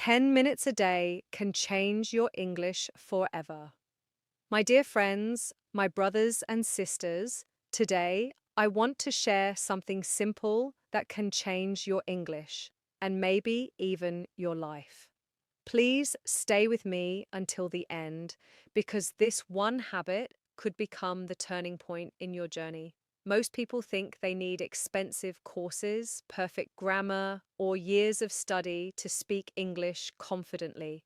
10 minutes a day can change your English forever. My dear friends, my brothers and sisters, today I want to share something simple that can change your English and maybe even your life. Please stay with me until the end because this one habit could become the turning point in your journey. Most people think they need expensive courses, perfect grammar, or years of study to speak English confidently.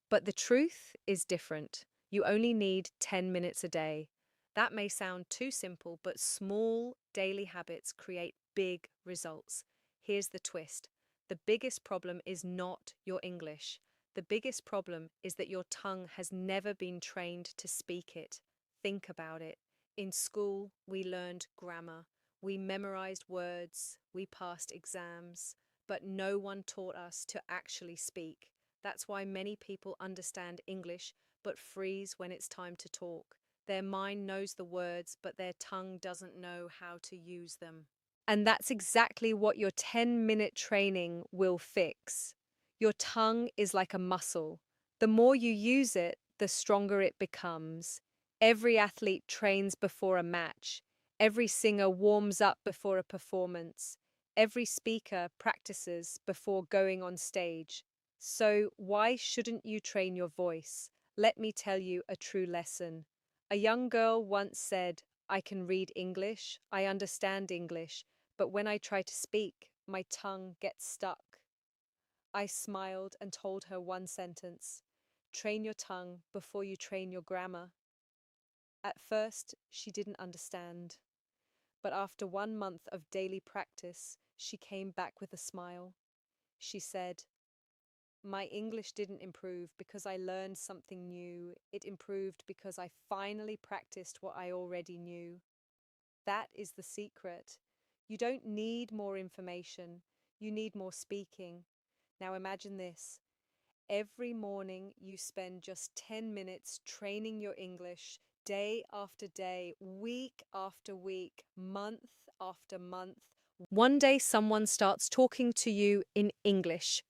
But the truth is different. You only need 10 minutes a day. That may sound too simple, but small daily habits create big results. Here's the twist. The biggest problem is not your English. The biggest problem is that your tongue has never been trained to speak it. Think about it. In school, we learned grammar. We memorized words. We passed exams. But no one taught us to actually speak. That's why many people understand English but freeze when it's time to talk. Their mind knows the words, but their tongue doesn't know how to use them. And that's exactly what your 10-minute training will fix. Your tongue is like a muscle. The more you use it, the stronger it becomes. Every athlete trains before a match. Every singer warms up before a performance. Every speaker practices before going on stage. So, why shouldn't you train your voice? Let me tell you a true lesson. A young girl once said, I can read English, I understand English, but when I try to speak, my tongue gets stuck. I smiled and told her one sentence: train your tongue before you train your grammar. At first, she didn't understand, but after 1 month of daily practice, she came back with a smile. She said, my English didn't improve because I learned something new. It improved because I finally practiced what I already knew. That is the secret. You don't need more information. You need more speaking. Now imagine this. Every morning you spend just 10 minutes training your English, day after day, week after week, month after month. One day someone starts talking to you in English.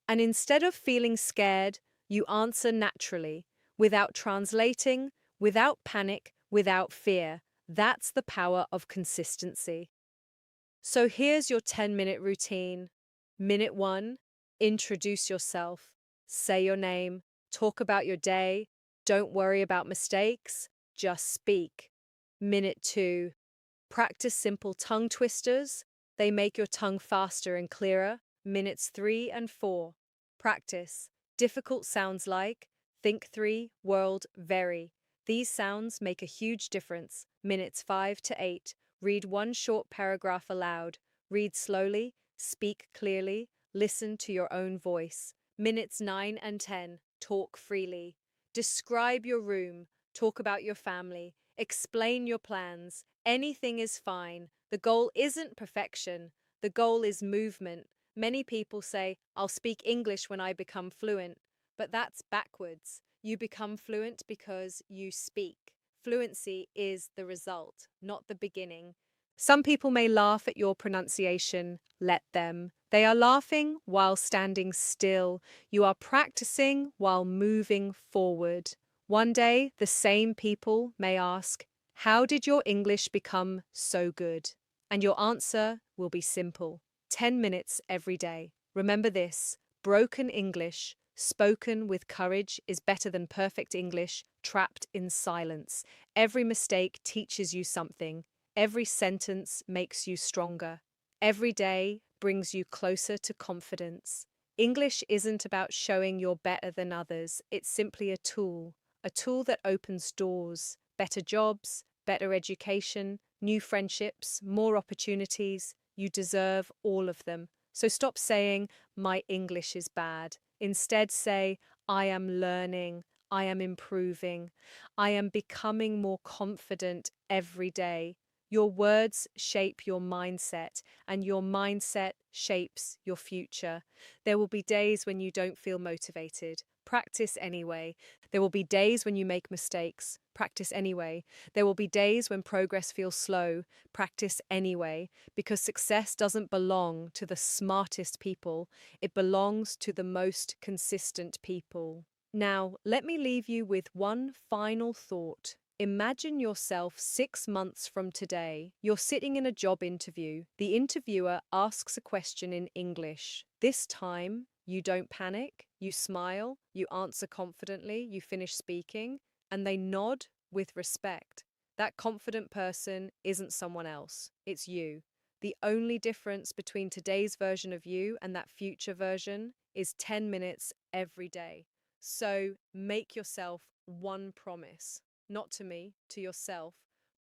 And instead of feeling scared, you answer naturally, without translating, without panic, without fear. That's the power of consistency. So here's your 10-minute routine. Minute 1, introduce yourself. Say your name. Talk about your day. Don't worry about mistakes. Just speak. Minute 2, practice simple tongue twisters. They make your tongue faster and clearer. Minutes 3 and 4. Practice. Difficult sounds like think 3, world, very. These sounds make a huge difference. Minutes 5 to 8. Read one short paragraph aloud. Read slowly, speak clearly, listen to your own voice. Minutes 9 and 10. Talk freely. Describe your room. Talk about your family. Explain your plans. Anything is fine. The goal isn't perfection. The goal is movement. Many people say, I'll speak English when I become fluent. But that's backwards. You become fluent because you speak. Fluency is the result, not the beginning. Some people may laugh at your pronunciation. Let them. They are laughing while standing still. You are practicing while moving forward. One day, the same people may ask, how did your English become so good? And your answer will be simple. 10 minutes every day. Remember this: broken English, spoken with courage, is better than perfect English, trapped in silence. Every mistake teaches you something. Every sentence makes you stronger. Every day brings you closer to confidence. English isn't about showing you're better than others. It's simply a tool that opens doors, better jobs, better education, new friendships, more opportunities. You deserve all of them. So stop saying, my English is bad. Instead say, I am learning, I am improving, I am becoming more confident every day. Your words shape your mindset, and your mindset shapes your future. There will be days when you don't feel motivated. Practice anyway. There will be days when you make mistakes. Practice anyway. There will be days when progress feels slow. Practice anyway. Because success doesn't belong to the smartest people, it belongs to the most consistent people. Now, let me leave you with one final thought. Imagine yourself 6 months from today. You're sitting in a job interview. The interviewer asks a question in English. This time, you don't panic, you smile, you answer confidently, you finish speaking, and they nod with respect. That confident person isn't someone else, it's you. The only difference between today's version of you and that future version is 10 minutes every day. So make yourself one promise. Not to me, to yourself.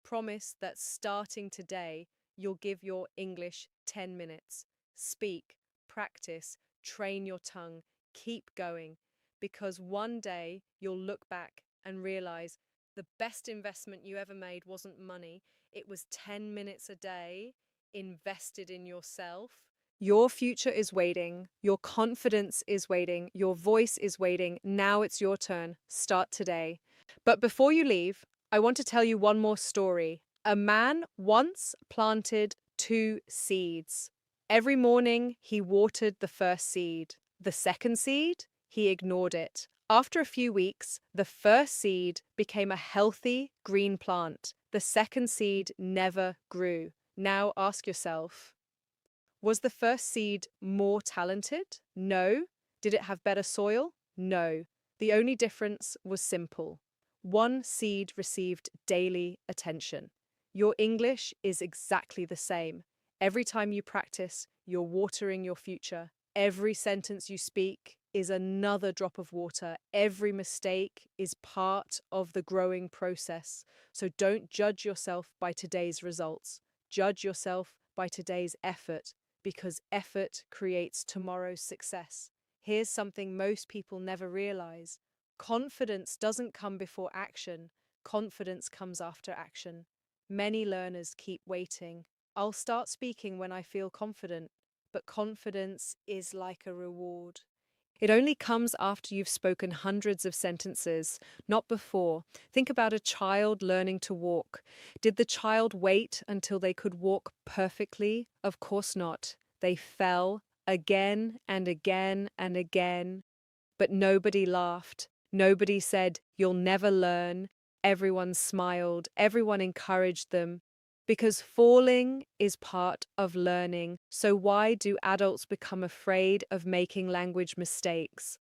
Promise that starting today, you'll give your English 10 minutes. Speak, practice, train your tongue, keep going. Because one day you'll look back and realize the best investment you ever made wasn't money, it was 10 minutes a day invested in yourself. Your future is waiting. Your confidence is waiting. Your voice is waiting. Now it's your turn. Start today. But before you leave, I want to tell you one more story. A man once planted 2 seeds. Every morning, he watered the first seed. The second seed, he ignored it. After a few weeks, the first seed became a healthy green plant. The second seed never grew. Now ask yourself, was the first seed more talented? No. Did it have better soil? No. The only difference was simple. One seed received daily attention. Your English is exactly the same. Every time you practice, you're watering your future. Every sentence you speak is another drop of water. Every mistake is part of the growing process. So don't judge yourself by today's results. Judge yourself by today's effort, because effort creates tomorrow's success. Here's something most people never realize. Confidence doesn't come before action. Confidence comes after action. Many learners keep waiting. I'll start speaking when I feel confident, but confidence is like a reward. It only comes after you've spoken hundreds of sentences, not before. Think about a child learning to walk. Did the child wait until they could walk perfectly? Of course not. They fell again and again and again. But nobody laughed. Nobody said, "You'll never learn." Everyone smiled. Everyone encouraged them. Because falling is part of learning. So why do adults become afraid of making language mistakes?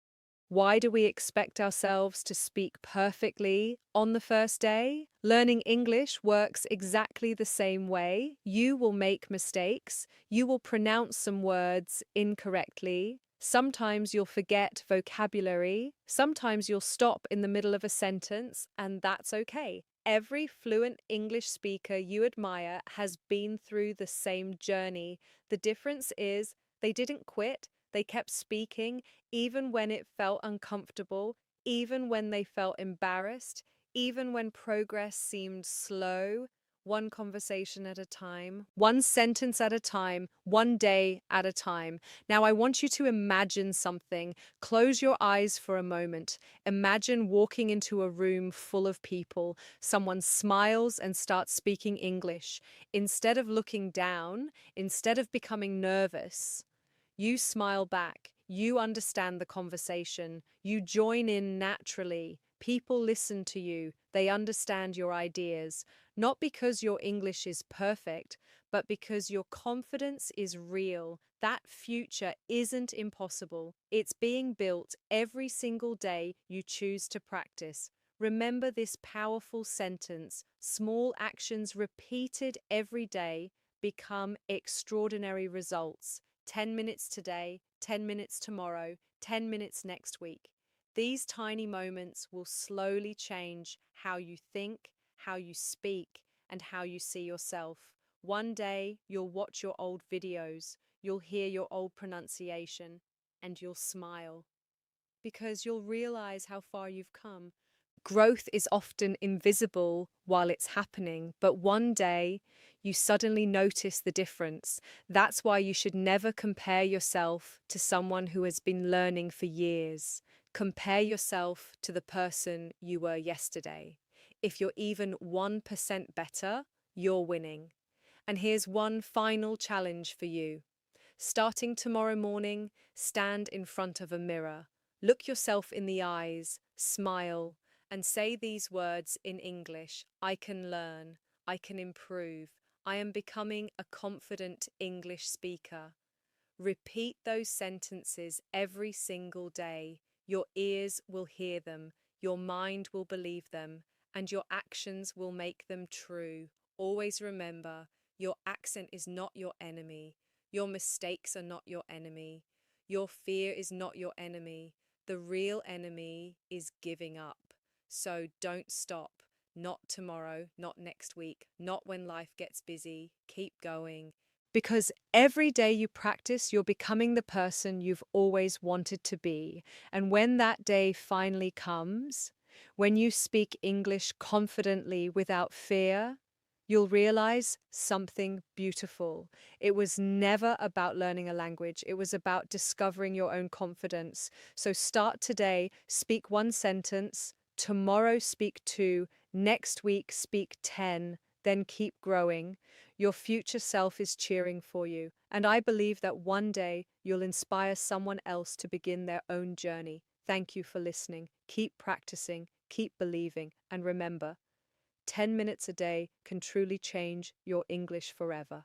Why do we expect ourselves to speak perfectly on the first day? Learning English works exactly the same way. You will make mistakes. You will pronounce some words incorrectly. Sometimes you'll forget vocabulary. Sometimes you'll stop in the middle of a sentence, and that's okay. Every fluent English speaker you admire has been through the same journey. The difference is they didn't quit. They kept speaking, even when it felt uncomfortable, even when they felt embarrassed, even when progress seemed slow. One conversation at a time, one sentence at a time, one day at a time. Now, I want you to imagine something. Close your eyes for a moment. Imagine walking into a room full of people. Someone smiles and starts speaking English. Instead of looking down, instead of becoming nervous, you smile back. You understand the conversation. You join in naturally. People listen to you. They understand your ideas. Not because your English is perfect, but because your confidence is real. That future isn't impossible. It's being built every single day you choose to practice. Remember this powerful sentence. Small actions repeated every day become extraordinary results. 10 minutes today, 10 minutes tomorrow, 10 minutes next week. These tiny moments will slowly change how you think, how you speak, and how you see yourself. One day, you'll watch your old videos, you'll hear your old pronunciation, and you'll smile. Because you'll realize how far you've come. Growth is often invisible while it's happening, but one day you suddenly notice the difference. That's why you should never compare yourself to someone who has been learning for years. Compare yourself to the person you were yesterday. If you're even 1% better, you're winning. And here's one final challenge for you. Starting tomorrow morning, stand in front of a mirror. Look yourself in the eyes, smile, and say these words in English. I can learn. I can improve. I am becoming a confident English speaker. Repeat those sentences every single day. Your ears will hear them, your mind will believe them, and your actions will make them true. Always remember, your accent is not your enemy. Your mistakes are not your enemy. Your fear is not your enemy. The real enemy is giving up. So don't stop. Not tomorrow, not next week, not when life gets busy. Keep going. Because every day you practice, you're becoming the person you've always wanted to be. And when that day finally comes, when you speak English confidently without fear, you'll realize something beautiful. It was never about learning a language, it was about discovering your own confidence. So start today, speak one sentence, tomorrow speak two, next week speak 10, then keep growing. Your future self is cheering for you, and I believe that one day you'll inspire someone else to begin their own journey. Thank you for listening. Keep practicing, keep believing, and remember, 10 minutes a day can truly change your English forever.